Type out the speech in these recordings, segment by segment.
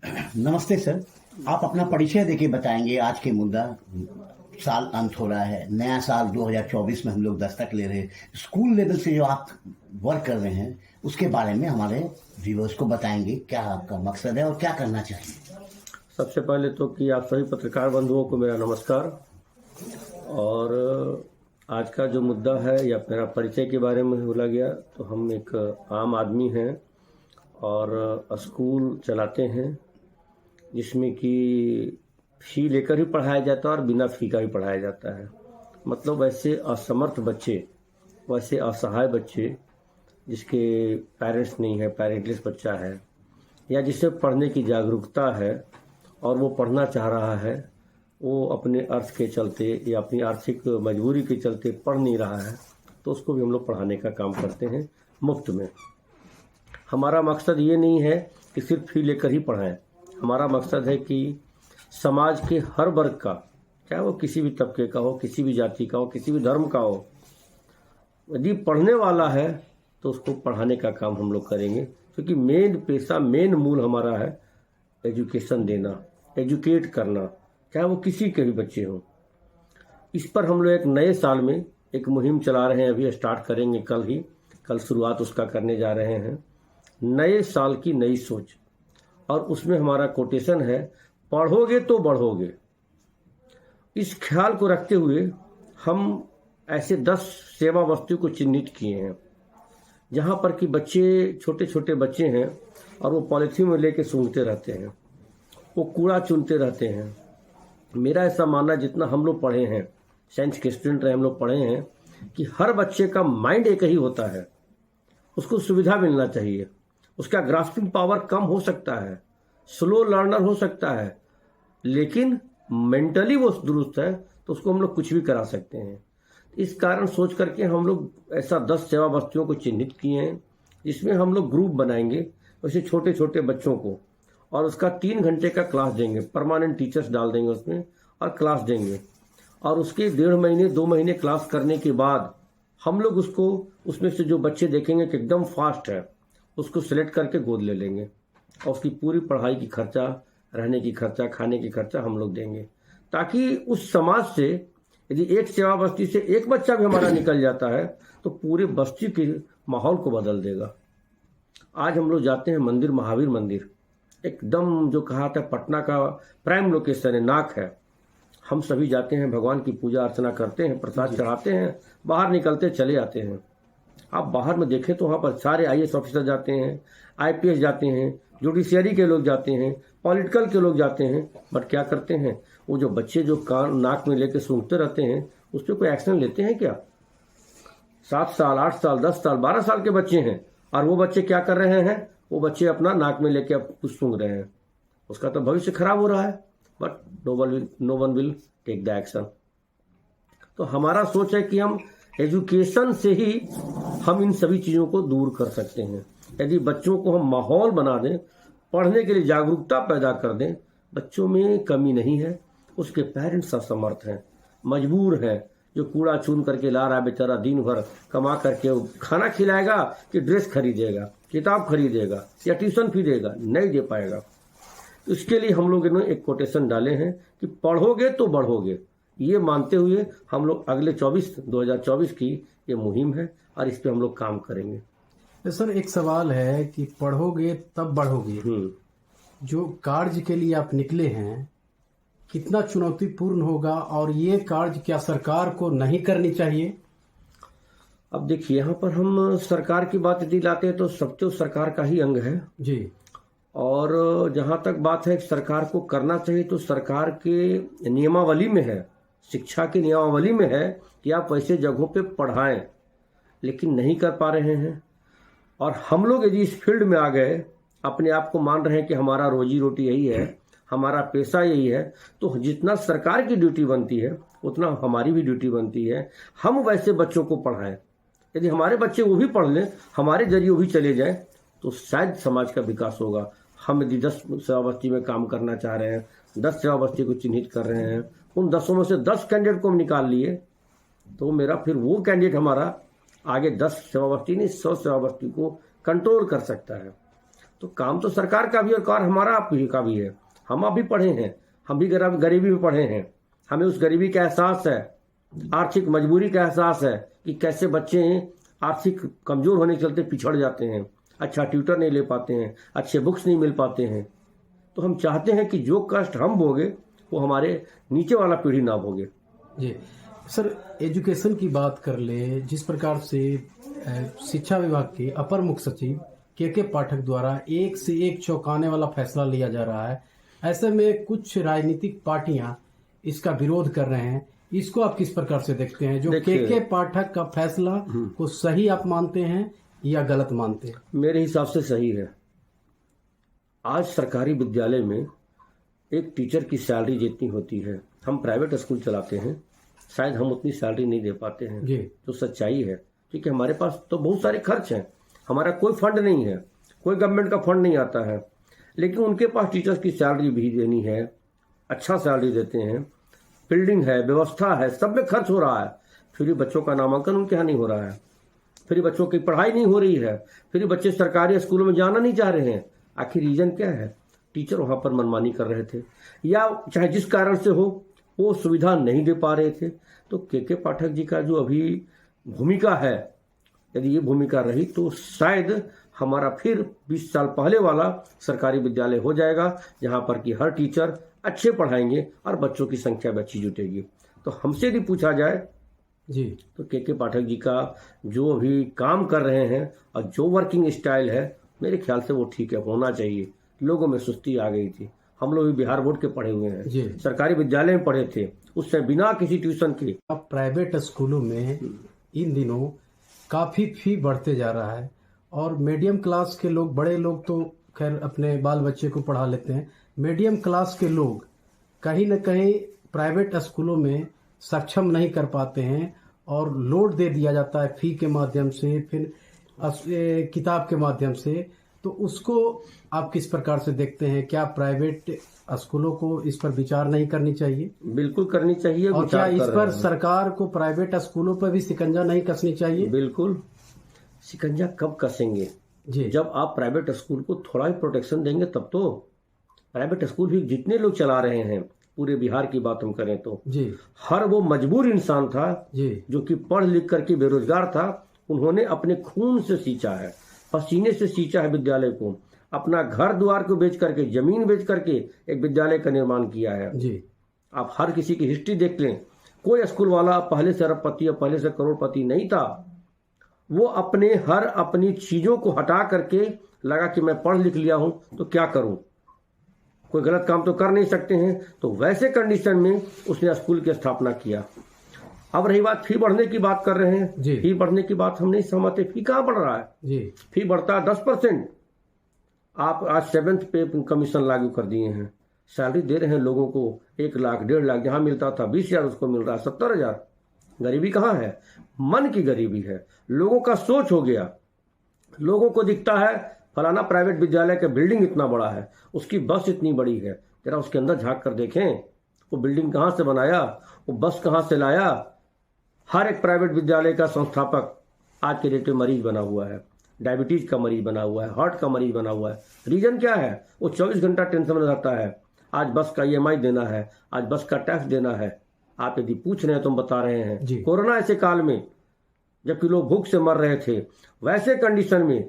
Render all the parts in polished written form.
नमस्ते सर। आप अपना परिचय देके बताएंगे आज के मुद्दा। साल अंत हो रहा है, नया साल 2024 में हम लोग दस्तक ले रहे हैं। स्कूल लेवल से जो आप वर्क कर रहे हैं उसके बारे में हमारे व्यूअर्स को बताएंगे, क्या आपका मकसद है और क्या करना चाहिए। सबसे पहले तो कि आप सभी पत्रकार बंधुओं को मेरा नमस्कार। और आज का जो मुद्दा है या मेरा परिचय के बारे में बोला गया, तो हम एक आम आदमी हैं और स्कूल चलाते हैं जिसमें कि फी लेकर ही पढ़ाया जाता है और बिना फी का भी पढ़ाया जाता है। मतलब वैसे असमर्थ बच्चे, वैसे असहाय बच्चे जिसके पेरेंट्स नहीं है, पेरेंटलेस बच्चा है, या जिसे पढ़ने की जागरूकता है और वो पढ़ना चाह रहा है, वो अपने अर्थ के चलते या अपनी आर्थिक मजबूरी के चलते पढ़ नहीं रहा है, तो उसको भी हम लोग पढ़ाने का काम करते हैं मुफ्त में। हमारा मकसद ये नहीं है कि सिर्फ फी लेकर ही पढ़ाएं। हमारा मकसद है कि समाज के हर वर्ग का, चाहे वो किसी भी तबके का हो, किसी भी जाति का हो, किसी भी धर्म का हो, यदि पढ़ने वाला है तो उसको पढ़ाने का काम हम लोग करेंगे। क्योंकि मेन पेशा, मेन मूल हमारा है एजुकेशन देना, एजुकेट करना, चाहे वो किसी के भी बच्चे हों। इस पर हम लोग एक नए साल में एक मुहिम चला रहे हैं, अभी स्टार्ट करेंगे कल शुरुआत उसका करने जा रहे हैं। नए साल की नई सोच, और उसमें हमारा कोटेशन है, पढ़ोगे तो बढ़ोगे। इस ख्याल को रखते हुए हम ऐसे 10 सेवा वस्तु को चिन्हित किए हैं जहां पर कि बच्चे, छोटे छोटे बच्चे हैं और वो पॉलिथीन में लेके सूंघते रहते हैं, वो कूड़ा चुनते रहते हैं। मेरा ऐसा मानना, जितना हम लोग पढ़े हैं, साइंस के स्टूडेंट रहे, हम लोग पढ़े हैं कि हर बच्चे का माइंड एक ही होता है। उसको सुविधा मिलना चाहिए। उसका ग्रास्पिंग पावर कम हो सकता है, स्लो लर्नर हो सकता है, लेकिन मेंटली वो दुरुस्त है, तो उसको हम लोग कुछ भी करा सकते हैं। इस कारण सोच करके हम लोग ऐसा 10 सेवा वस्तुओं को चिन्हित किए हैं, जिसमें हम लोग ग्रुप बनाएंगे वैसे छोटे छोटे बच्चों को, और उसका 3 घंटे का क्लास देंगे। परमानेंट टीचर्स डाल देंगे उसमें और क्लास देंगे। और उसके 1.5 महीने 2 महीने क्लास करने के बाद हम लोग उसको, उसमें से जो बच्चे देखेंगे कि एकदम फास्ट है, उसको सिलेक्ट करके गोद ले लेंगे और उसकी पूरी पढ़ाई की खर्चा, रहने की खर्चा, खाने की खर्चा हम लोग देंगे। ताकि उस समाज से यदि एक सेवा बस्ती से एक बच्चा भी हमारा निकल जाता है तो पूरे बस्ती के माहौल को बदल देगा। आज हम लोग जाते हैं मंदिर, महावीर मंदिर, एकदम जो कहा था पटना का प्राइम लोकेशन है, नाक है। हम सभी जाते हैं, भगवान की पूजा अर्चना करते हैं, प्रसाद चढ़ाते हैं, बाहर निकलते चले आते हैं। आप बाहर में देखें तो वहाँ पर सारे IAS ऑफिसर जाते हैं, IPS जाते हैं, जुडिशियरी के लोग जाते हैं, पॉलिटिकल के लोग जाते हैं। बट क्या करते हैं, वो जो बच्चे जो कान नाक में लेके सूंघते रहते हैं, उस पर कोई एक्शन लेते हैं क्या? 7 साल, 8 साल, 10 साल, 12 साल के बच्चे हैं, और वो बच्चे क्या कर रहे हैं? वो बच्चे अपना नाक में लेके अब कुछ सूंघ रहे हैं। उसका तो भविष्य खराब हो रहा है। But no one will take the action. तो हमारा सोच है कि हम एजुकेशन से ही हम इन सभी चीज़ों को दूर कर सकते हैं। यदि बच्चों को हम माहौल बना दें, पढ़ने के लिए जागरूकता पैदा कर दें। बच्चों में कमी नहीं है, उसके पेरेंट्स असमर्थ हैं, मजबूर हैं। जो कूड़ा चुन करके ला रहा है बेचारा, दिन भर कमा करके वो खाना खिलाएगा कि ड्रेस खरीदेगा, किताब खरीदेगा या ट्यूशन फी देगा? नहीं दे पाएगा। इसके लिए हम लोग ने एक कोटेशन डाले हैं कि पढ़ोगे तो बढ़ोगे। ये मानते हुए हम लोग अगले 2024 की ये मुहिम है और इस पे हम लोग काम करेंगे। तो सर, एक सवाल है कि पढ़ोगे तब बढ़ोगे, जो कार्य के लिए आप निकले हैं कितना चुनौतीपूर्ण होगा, और ये कार्य क्या सरकार को नहीं करनी चाहिए? अब देखिए, यहाँ पर हम सरकार की बात यदि लाते हैं तो सब तो सरकार का ही अंग है जी। और जहाँ तक बात है सरकार को करना चाहिए, तो सरकार के नियमावली में है, शिक्षा की नियमावली में है कि आप वैसे जगहों पे पढ़ाएं, लेकिन नहीं कर पा रहे हैं। और हम लोग यदि इस फील्ड में आ गए, अपने आप को मान रहे हैं कि हमारा रोजी रोटी यही है, हमारा पेशा यही है, तो जितना सरकार की ड्यूटी बनती है उतना हमारी भी ड्यूटी बनती है। हम वैसे बच्चों को पढ़ाएं। यदि हमारे बच्चे वो भी पढ़ लें, हमारे जरिए वो भी चले जाएं, तो शायद समाज का विकास होगा। हम यदि 10 सेवा बस्ती में काम करना चाह रहे हैं, 10 सेवा बस्ती को चिन्हित कर रहे हैं, उन 10 में से 10 कैंडिडेट को हम निकाल लिए, तो मेरा फिर वो कैंडिडेट हमारा आगे 10 सेवा बस्ती नहीं 100 सेवा बस्ती को कंट्रोल कर सकता है। तो काम तो सरकार का भी और कार हमारा आप का भी है। हम अभी पढ़े हैं, हम भी गरीबी में पढ़े हैं, हमें उस गरीबी का एहसास है, आर्थिक मजबूरी का एहसास है कि कैसे बच्चे आर्थिक कमजोर होने के चलते पिछड़ जाते हैं, अच्छा ट्यूटर नहीं ले पाते हैं, अच्छे बुक्स नहीं मिल पाते हैं। तो हम चाहते हैं कि जो कष्ट हम भोगे वो हमारे नीचे वाला पीढ़ी ना भोगे। जी सर, एजुकेशन की बात कर ले, जिस प्रकार से शिक्षा विभाग के अपर मुख्य सचिव के पाठक द्वारा एक से एक चौंकाने वाला फैसला लिया जा रहा है, ऐसे में कुछ राजनीतिक पार्टियां इसका विरोध कर रहे हैं, इसको आप किस प्रकार से देखते हैं? जो के पाठक का फैसला को सही आप मानते हैं या गलत मानते हैं? मेरे हिसाब से सही है। आज सरकारी विद्यालय में एक टीचर की सैलरी जितनी होती है, हम प्राइवेट स्कूल चलाते हैं, शायद हम उतनी सैलरी नहीं दे पाते हैं। जो सच्चाई है, क्योंकि हमारे पास तो बहुत सारे खर्च हैं, हमारा कोई फंड नहीं है, कोई गवर्नमेंट का फंड नहीं आता है, लेकिन उनके पास टीचर्स की सैलरी भी देनी है, अच्छा सैलरी देते हैं, बिल्डिंग है, व्यवस्था है, सब में खर्च हो रहा है, फिर भी बच्चों का नामांकन उनके यहाँ नहीं हो रहा है, फिर भी बच्चों की पढ़ाई नहीं हो रही है, फिर भी बच्चे सरकारी स्कूलों में जाना नहीं चाह रहे हैं। आखिर रीजन क्या है? टीचर वहां पर मनमानी कर रहे थे, या चाहे जिस कारण से हो वो सुविधा नहीं दे पा रहे थे। तो के पाठक जी का जो अभी भूमिका है, यदि ये भूमिका रही तो शायद हमारा फिर 20 साल पहले वाला सरकारी विद्यालय हो जाएगा, जहां पर कि हर टीचर अच्छे पढ़ाएंगे और बच्चों की संख्या भी अच्छी जुटेगी। तो हमसे यदि पूछा जाए जी, तो के पाठक जी का जो अभी काम कर रहे हैं और जो वर्किंग स्टाइल है, मेरे ख्याल से वो ठीक है, होना चाहिए। लोगों में सुस्ती आ गई थी, हम लोग भी बिहार बोर्ड के पढ़े हुए हैं, सरकारी विद्यालय में पढ़े थे, उससे बिना किसी ट्यूशन के। अब प्राइवेट स्कूलों में इन दिनों काफी फी बढ़ते जा रहा है, और मीडियम क्लास के लोग, बड़े लोग तो खैर अपने बाल बच्चे को पढ़ा लेते हैं, मीडियम क्लास के लोग कहीं न कहीं प्राइवेट स्कूलों में सक्षम नहीं कर पाते हैं, और लोड दे दिया जाता है फी के माध्यम से, फिर किताब के माध्यम से। तो उसको आप किस प्रकार से देखते हैं? क्या प्राइवेट स्कूलों को इस पर विचार नहीं करनी चाहिए? बिल्कुल करनी चाहिए। और क्या इस पर सरकार को प्राइवेट स्कूलों पर भी शिकंजा नहीं कसनी चाहिए? बिल्कुल। शिकंजा कब कसेंगे जी? जब आप प्राइवेट स्कूल को थोड़ा ही प्रोटेक्शन देंगे तब तो। प्राइवेट स्कूल भी जितने लोग चला रहे हैं, पूरे बिहार की बात हम करें तो जी, हर वो मजबूर इंसान था जी, जो कि पढ़ लिख करके बेरोजगार था, उन्होंने अपने खून से सींचा है, पसीने से सींचा है विद्यालय को, अपना घर द्वार को बेच करके, जमीन बेच करके एक विद्यालय का निर्माण किया है जी। आप हर किसी की हिस्ट्री देख लें, कोई स्कूल वाला पहले से अरबपति या पहले से करोड़पति नहीं था। वो अपनी चीजों को हटा करके लगा कि मैं पढ़ लिख लिया हूं तो क्या करूं, कोई गलत काम तो कर नहीं सकते हैं, तो वैसे कंडीशन में उसने स्कूल की स्थापना किया। अब रही बात फी बढ़ने की, बात कर रहे हैं जी, फी बढ़ने की बात हम नहीं सहमत। फी कहाँ बढ़ रहा है जी? फी बढ़ता है 10%। आप आज 7th पे कमीशन लागू कर दिए हैं, सैलरी दे रहे हैं लोगों को 1 लाख 1.5 लाख, जहां मिलता था 20,000 उसको मिल रहा है 70,000। गरीबी कहाँ है? मन की गरीबी है, लोगों का सोच हो गया। लोगों को दिखता है फलाना प्राइवेट विद्यालय का बिल्डिंग इतना बड़ा है, उसकी बस इतनी बड़ी है, जरा उसके अंदर झांक कर देखें वो बिल्डिंग कहाँ से बनाया, वो बस कहाँ से लाया। हर एक प्राइवेट विद्यालय का संस्थापक आज के डेट में मरीज बना हुआ है, डायबिटीज का मरीज बना हुआ है, हार्ट का मरीज बना हुआ है। रीजन क्या है? वो 24 घंटा टेंशन में रहता है, आज बस का EMI देना है, आज बस का टैक्स देना है। आप यदि पूछ रहे हैं तो हम बता रहे हैं, कोरोना ऐसे काल में जबकि लोग भूख से मर रहे थे, वैसे कंडीशन में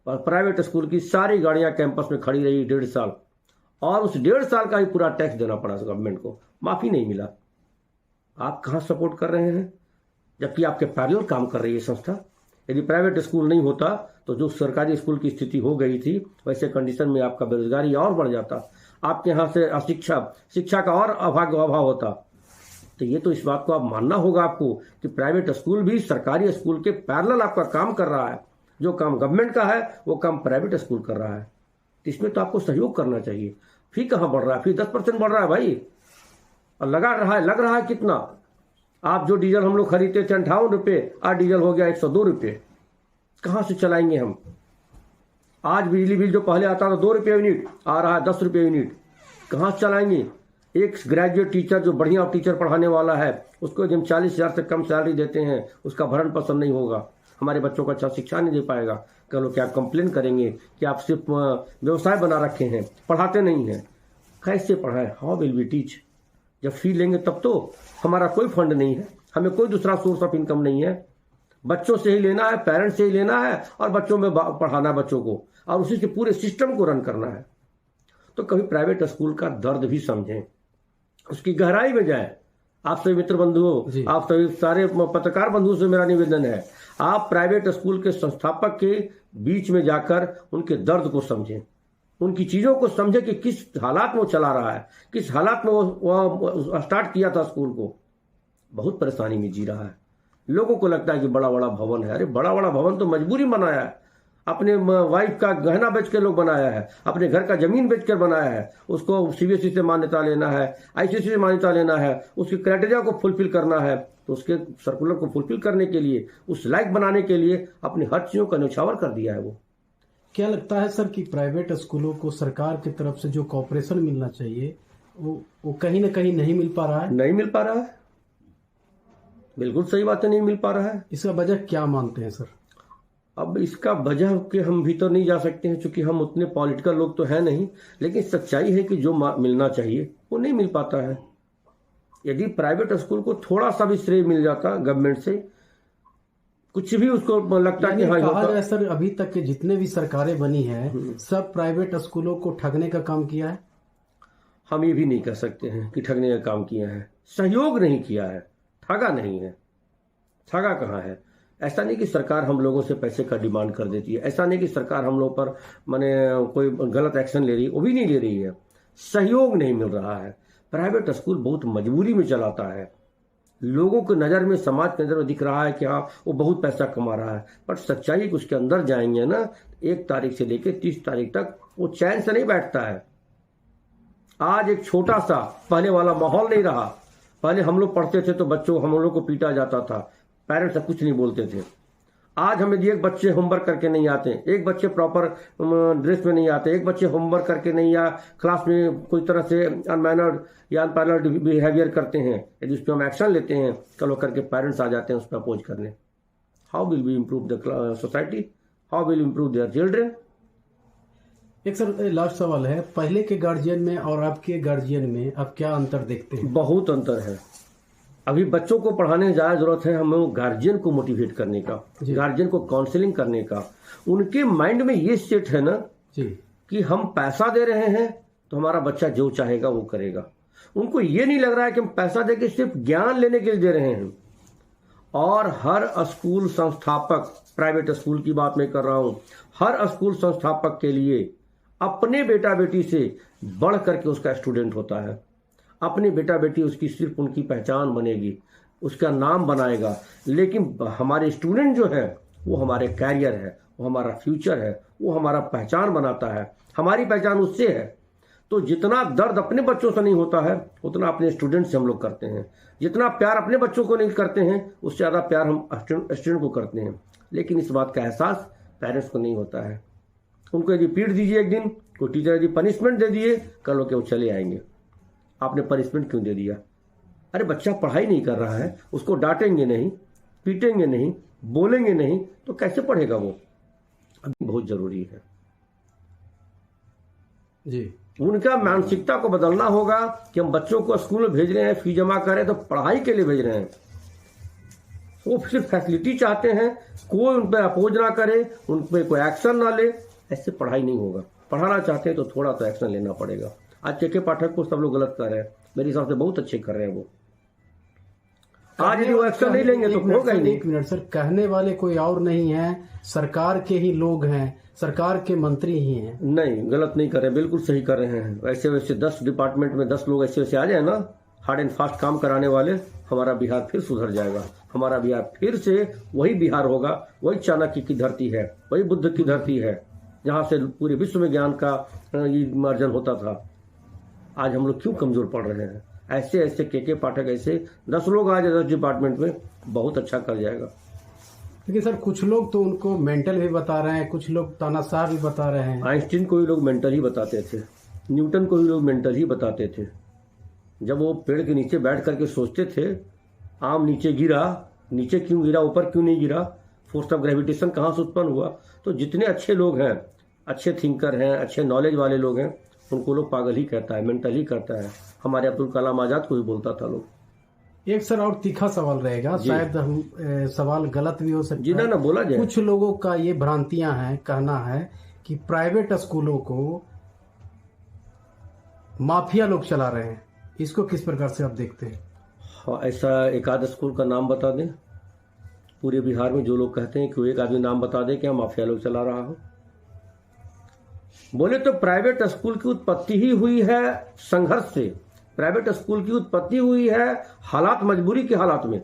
प्राइवेट स्कूल की सारी गाड़ियां कैंपस में खड़ी रही 1.5 साल, और उस 1.5 साल का ही पूरा टैक्स देना पड़ा गवर्नमेंट को, माफी नहीं मिला। आप कहां सपोर्ट कर रहे हैं? जबकि आपके पैरेलल काम कर रही है संस्था। यदि प्राइवेट स्कूल नहीं होता तो जो सरकारी स्कूल की स्थिति हो गई थी, वैसे कंडीशन में आपका बेरोजगारी और बढ़ जाता, आपके यहाँ से शिक्षा का और अभाव होता। तो ये तो इस बात को आप मानना होगा आपको कि प्राइवेट स्कूल भी सरकारी स्कूल के पैरेलल आपका काम कर रहा है। जो काम गवर्नमेंट का है वो काम प्राइवेट स्कूल कर रहा है, तो इसमें तो आपको सहयोग करना चाहिए। फी कहाँ बढ़ रहा है? फी 10% बढ़ रहा है भाई, और लग रहा है कितना? आप जो डीजल हम लोग खरीदते थे 58 रुपये, आज डीजल हो गया 102 रुपये। कहाँ से चलाएंगे हम? आज बिजली बिल जो पहले आता था 2 रुपये यूनिट, आ रहा है 10 रुपये यूनिट। कहाँ से चलाएंगे? एक ग्रेजुएट टीचर जो बढ़िया टीचर पढ़ाने वाला है, उसको जब 40,000 से कम सैलरी देते हैं, उसका भरण पोषण नहीं होगा। हमारे बच्चों को अच्छा शिक्षा नहीं दे पाएगा। कल लोग क्या कंप्लेन करेंगे कि आप सिर्फ व्यवसाय बना रखे हैं, पढ़ाते नहीं हैं। कैसे पढ़ाएं? How will we teach? जब फी लेंगे तब तो। हमारा कोई फंड नहीं है, हमें कोई दूसरा सोर्स ऑफ इनकम नहीं है, बच्चों से ही लेना है, पेरेंट्स से ही लेना है और बच्चों में पढ़ाना है बच्चों को, और उसी से पूरे सिस्टम को रन करना है। तो कभी प्राइवेट स्कूल का दर्द भी समझें, उसकी गहराई में जाए। आप सभी मित्र बंधुओं, आप सभी सारे पत्रकार बंधुओं से मेरा निवेदन है, आप प्राइवेट स्कूल के संस्थापक के बीच में जाकर उनके दर्द को समझें, उनकी चीजों को समझें कि किस हालात में वो चला रहा है, किस हालात में वो स्टार्ट किया था स्कूल को। बहुत परेशानी में जी रहा है। लोगों को लगता है कि बड़ा बड़ा भवन है। अरे बड़ा बड़ा भवन तो मजबूरी बनाया है, अपने वाइफ का गहना बेच के लोग बनाया है, अपने घर का जमीन बेचकर बनाया है। उसको सीबीएसई से मान्यता लेना है, आईसीएसई से मान्यता लेना है, उसकी क्राइटेरिया को फुलफिल करना है। तो उसके सर्कुलर को फुलफिल करने के लिए, उस लायक बनाने के लिए अपनी हर चीजों का न्यौछावर कर दिया है। वो क्या लगता है सर कि प्राइवेट स्कूलों को सरकार की तरफ से जो कॉपरेशन मिलना चाहिए वो कहीं ना कहीं नहीं मिल पा रहा है? नहीं मिल पा रहा है, बिल्कुल सही बात है, नहीं मिल पा रहा है। इसका वजह क्या मानते हैं सर? अब इसका वजह के हम भीतर नहीं जा सकते हैं, क्योंकि हम उतने पॉलिटिकल लोग तो हैं नहीं, लेकिन सच्चाई है कि जो मिलना चाहिए वो नहीं मिल पाता है। यदि प्राइवेट स्कूल को थोड़ा सा भी श्रेय मिल जाता गवर्नमेंट से, कुछ भी उसको लगता है कि हाँ कहा जाए सर, अभी तक के जितने भी सरकारें बनी हैं सब प्राइवेट स्कूलों को ठगने का काम किया है। हम ये भी नहीं कह सकते हैं कि ठगने का काम किया है, सहयोग नहीं किया है, ठगा नहीं है। ठगा कहाँ है? ऐसा नहीं कि सरकार हम लोगों से पैसे का डिमांड कर देती है, ऐसा नहीं कि सरकार हम लोग पर माने कोई गलत एक्शन ले रही है, वो भी नहीं ले रही है। सहयोग नहीं मिल रहा है। प्राइवेट स्कूल बहुत मजबूरी में चलाता है। लोगों की नज़र में, समाज के नज़र में दिख रहा है कि हाँ वो बहुत पैसा कमा रहा है, पर सच्चाई कि उसके अंदर जाएंगे ना, 1 तारीख से लेकर 30 तारीख तक वो चैन से नहीं बैठता है। आज एक छोटा सा पहले वाला माहौल नहीं रहा। पहले हम लोग पढ़ते थे तो बच्चों हम लोग को पीटा जाता था, पेरेंट्स कुछ नहीं बोलते थे। आज हमें एक बच्चे होमवर्क करके नहीं आते, एक बच्चे प्रॉपर ड्रेस में नहीं आते, एक बच्चे होमवर्क करके नहीं या क्लास में कोई तरह से अनमैनर्ड या अनपैरल्ड बिहेवियर करते हैं, यदि उस पर हम एक्शन लेते हैं, कल करके पेरेंट्स आ जाते हैं उस पर अपोज करने। How will we improve the society? How will improve their children? एक सर लास्ट सवाल है, पहले के गार्जियन में और आपके गार्जियन में आप क्या अंतर देखते हैं? बहुत अंतर है। अभी बच्चों को पढ़ाने की ज्यादा जरूरत है हमें गार्जियन को मोटिवेट करने का, गार्जियन को काउंसलिंग करने का। उनके माइंड में ये सेट है ना जी कि हम पैसा दे रहे हैं तो हमारा बच्चा जो चाहेगा वो करेगा। उनको ये नहीं लग रहा है कि हम पैसा देके सिर्फ ज्ञान लेने के लिए दे रहे हैं। और हर स्कूल संस्थापक, प्राइवेट स्कूल की बात मैं कर रहा हूं, हर स्कूल संस्थापक के लिए अपने बेटा बेटी से बढ़ करके उसका स्टूडेंट होता है। अपने बेटा बेटी उसकी सिर्फ उनकी पहचान बनेगी, उसका नाम बनाएगा, लेकिन हमारे स्टूडेंट जो है वो हमारे कैरियर है, वो हमारा फ्यूचर है, वो हमारा पहचान बनाता है। हमारी पहचान उससे है। तो जितना दर्द अपने बच्चों से नहीं होता है उतना अपने स्टूडेंट से हम लोग करते हैं। जितना प्यार अपने बच्चों को नहीं करते हैं उससे ज़्यादा प्यार हम स्टूडेंट को करते हैं। लेकिन इस बात का एहसास पेरेंट्स को नहीं होता है। उनको यदि पीट दीजिए एक दिन, कोई टीचर यदि पनिशमेंट दे दिए, कल होके वो चले आएंगे। आपने पनिशमेंट क्यों दे दिया? अरे बच्चा पढ़ाई नहीं कर रहा है, उसको डांटेंगे नहीं, पीटेंगे नहीं, बोलेंगे नहीं तो कैसे पढ़ेगा वो? अभी बहुत जरूरी है जी। उनका मानसिकता को बदलना होगा कि हम बच्चों को स्कूल में भेज रहे हैं, फी जमा करें तो पढ़ाई के लिए भेज रहे हैं। वो सिर्फ फैसिलिटी चाहते हैं, कोई उन पर अपोज ना करे, उन पर कोई एक्शन ना ले। ऐसे पढ़ाई नहीं होगा। पढ़ाना चाहते हैं तो थोड़ा तो एक्शन लेना पड़ेगा। आज के पाठक को सब लोग गलत कर रहे हैं, मेरे हिसाब से बहुत अच्छे कर रहे हैं वो। आज यदि वो एक्शन नहीं लेंगे तो होगा ही नहीं। एक मिनट सर, कहने वाले कोई और नहीं है, सरकार के ही लोग हैं, सरकार के मंत्री ही हैं। नहीं, गलत नहीं कर रहे, बिल्कुल सही कर रहे हैं। वैसे वैसे 10 डिपार्टमेंट में 10 लोग ऐसे वैसे आ जाए ना, हार्ड एंड फास्ट काम कराने वाले, हमारा बिहार फिर सुधर जाएगा। हमारा बिहार फिर से वही बिहार होगा, वही चाणक्य की धरती है, वही बुद्ध की धरती है, जहाँ से पूरे विश्व में ज्ञान का अर्जन होता था। आज हम लोग क्यों कमजोर पड़ रहे हैं? ऐसे ऐसे के पाठक, ऐसे 10 लोग आ जाए 10 डिपार्टमेंट में, बहुत अच्छा कर जाएगा। लेकिन सर कुछ लोग तो उनको मेंटल भी बता रहे हैं, कुछ लोग तानाशाह भी बता रहे हैं। आइंस्टीन को भी लोग मेंटल ही बताते थे, न्यूटन को भी लोग मेंटल ही बताते थे। जब वो पेड़ के नीचे बैठ करके सोचते थे, आम नीचे गिरा, नीचे क्यों गिरा, ऊपर क्यों नहीं गिरा, फोर्स ऑफ ग्रेविटेशन कहाँ से उत्पन्न हुआ? तो जितने अच्छे लोग हैं, अच्छे थिंकर हैं, अच्छे नॉलेज वाले लोग हैं, उनको लोग पागल ही कहता है, मेंटल ही कहता है। हमारे अब्दुल कलाम आजाद को भी बोलता था लोग। एक सर और तीखा सवाल रहेगा, शायद हम सवाल गलत भी हो सकता जी है। ना बोला जाए। कुछ लोगों का ये भ्रांतियां हैं, कहना है कि प्राइवेट स्कूलों को माफिया लोग चला रहे हैं, इसको किस प्रकार से आप देखते हैं? हाँ, ऐसा एक आध स्कूल का नाम बता दें पूरे बिहार में, जो लोग कहते हैं कि वो एक आदमी नाम बता दे क्या माफिया लोग चला रहा हो। बोले तो प्राइवेट स्कूल की उत्पत्ति ही हुई है संघर्ष से। प्राइवेट स्कूल की उत्पत्ति हुई है हालात, मजबूरी के हालात में।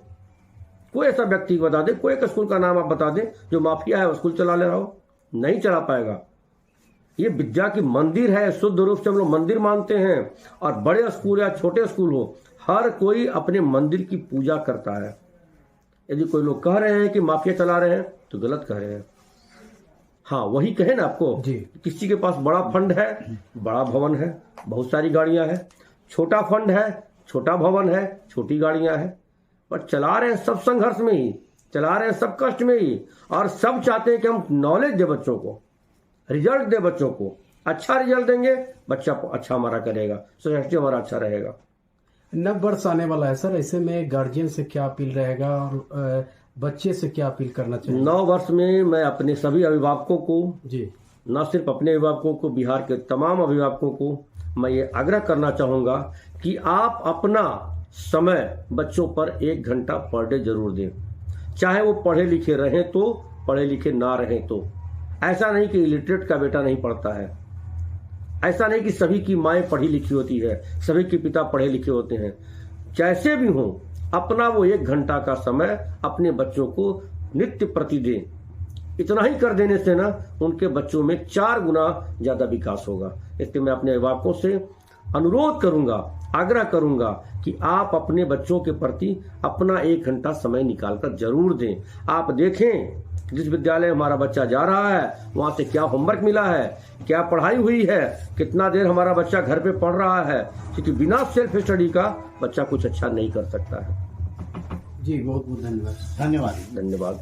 कोई ऐसा व्यक्ति बता दे, कोई एक स्कूल का नाम आप बता दें जो माफिया है वो स्कूल चला ले रहा हो, नहीं चला पाएगा। ये विद्या की मंदिर है, शुद्ध रूप से हम लोग मंदिर मानते हैं। और बड़े स्कूल या छोटे स्कूल हो, हर कोई अपने मंदिर की पूजा करता है। यदि कोई लोग कह रहे हैं कि माफिया चला रहे हैं तो गलत कह रहे हैं। हाँ, वही कहे ना आपको, किसी के पास बड़ा फंड है, बड़ा भवन है, बहुत सारी गाड़ियां हैं, छोटा फंड है, छोटा भवन है, छोटी गाड़ियां हैं, पर चला रहे हैं सब संघर्ष में ही, चला रहे हैं सब कष्ट में ही। और सब चाहते हैं कि हम नॉलेज दे बच्चों को, रिजल्ट दे बच्चों को। अच्छा रिजल्ट देंगे, बच्चा अच्छा हमारा करेगा, सोसाइटी हमारा अच्छा रहेगा। नव वर्ष आने वाला है सर, ऐसे में गार्जियन से क्या अपील रहेगा और बच्चे से क्या अपील करना चाहिए? नव वर्ष में मैं अपने सभी अभिभावकों को जी, न सिर्फ अपने अभिभावकों को, बिहार के तमाम अभिभावकों को मैं ये आग्रह करना चाहूंगा कि आप अपना समय बच्चों पर 1 घंटा पर डे जरूर दें। चाहे वो पढ़े लिखे रहें तो, पढ़े लिखे ना रहें तो। ऐसा नहीं कि इलिटरेट का बेटा नहीं पढ़ता है, ऐसा नहीं कि सभी की माएँ पढ़ी लिखी होती है, सभी के पिता पढ़े लिखे होते हैं। जैसे भी हो, अपना वो 1 घंटा का समय अपने बच्चों को नित्य प्रति दें। इतना ही कर देने से ना उनके बच्चों में 4 गुना ज्यादा विकास होगा। इसलिए मैं अपने अभिभावकों से अनुरोध करूंगा, आग्रह करूंगा कि आप अपने बच्चों के प्रति अपना 1 घंटा समय निकालकर जरूर दें। आप देखें जिस विद्यालय हमारा बच्चा जा रहा है वहां से क्या होमवर्क मिला है, क्या पढ़ाई हुई है, कितना देर हमारा बच्चा घर पे पढ़ रहा है, क्योंकि बिना सेल्फ स्टडी का बच्चा कुछ अच्छा नहीं कर सकता है। जी, बहुत बहुत धन्यवाद। धन्यवाद। धन्यवाद।